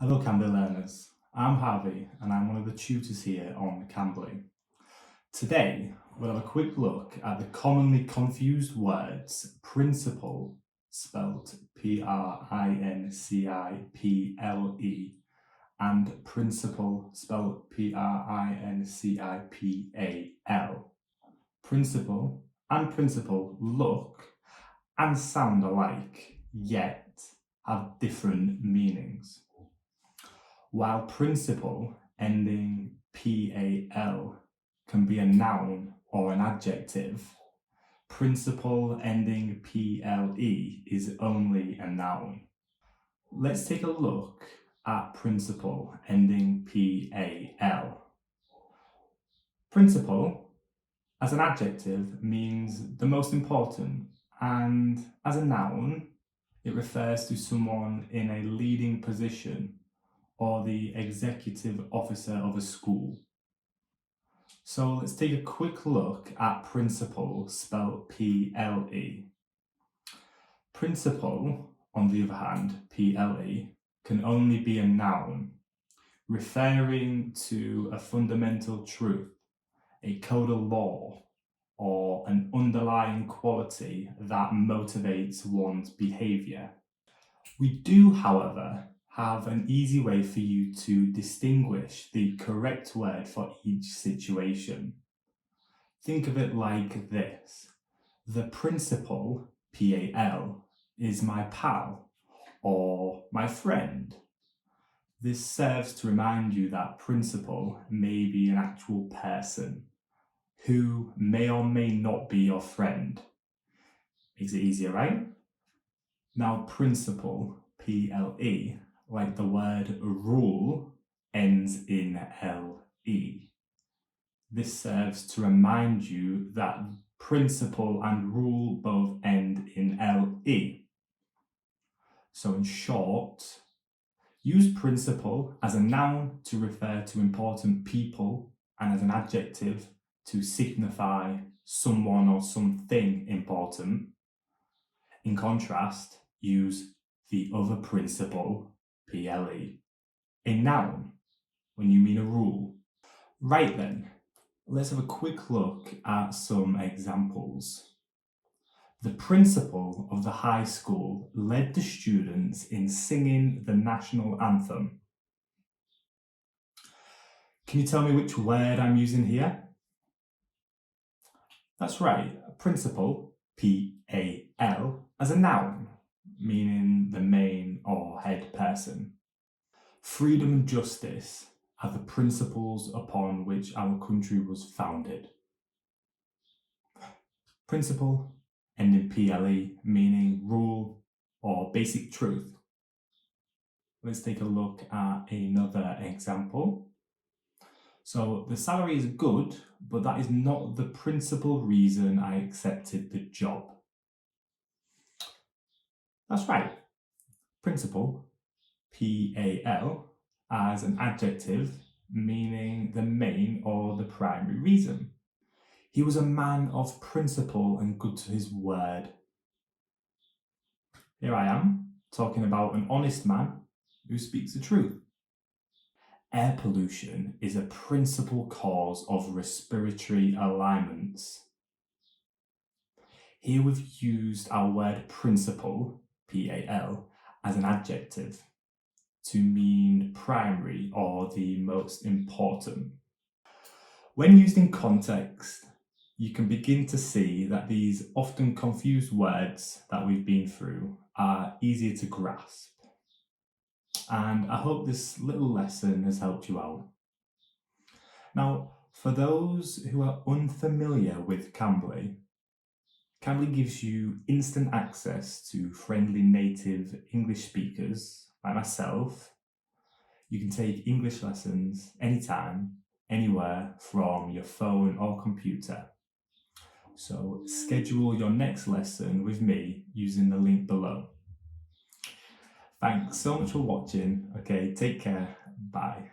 Hello Cambly learners, I'm Harvey and I'm one of the tutors here on Cambly. Today we'll have a quick look at the commonly confused words principle, spelt P-R-I-N-C-I-P-L-E, and principle, spelt P-R-I-N-C-I-P-A-L. Principle and principle look and sound alike, yet have different meanings. While principle ending PAL can be a noun or an adjective, principle ending PLE is only a noun. Let's take a look at principle ending PAL. Principle, as an adjective, means the most important, and as a noun, it refers to someone in a leading position or the executive officer of a school. So let's take a quick look at principle, spelled P-L-E. Principle, on the other hand, P-L-E, can only be a noun, referring to a fundamental truth, a code of law, or an underlying quality that motivates one's behaviour. We do, however, have an easy way for you to distinguish the correct word for each situation. Think of it like this. The principal, P-A-L, is my pal or my friend. This serves to remind you that principal may be an actual person who may or may not be your friend. Makes it easier, right? Now, principle, P-L-E, like the word rule, ends in L-E. This serves to remind you that principle and rule both end in L-E. So in short, use principle as a noun to refer to important people and as an adjective to signify someone or something important. In contrast, use the other principle, PLE, a noun when you mean a rule. Right then, let's have a quick look at some examples. The principal of the high school led the students in singing the national anthem. Can you tell me which word I'm using here? That's right, principal, P-A-L, as a noun, meaning the main or head person. Freedom and justice are the principles upon which our country was founded. Principle, ending PLE, meaning rule or basic truth. Let's take a look at another example. So the salary is good, but that is not the principal reason I accepted the job. That's right. Principle, P-A-L, as an adjective, meaning the main or the primary reason. He was a man of principle and good to his word. Here I am, talking about an honest man who speaks the truth. Air pollution is a principal cause of respiratory alignments. Here we've used our word principal, P-A-L, as an adjective to mean primary or the most important. When used in context, you can begin to see that these often confused words that we've been through are easier to grasp. And I hope this little lesson has helped you out. Now, for those who are unfamiliar with Cambly, Cambly gives you instant access to friendly native English speakers like myself. You can take English lessons anytime, anywhere from your phone or computer. So schedule your next lesson with me using the link below. Thanks so much for watching. Okay, take care. Bye.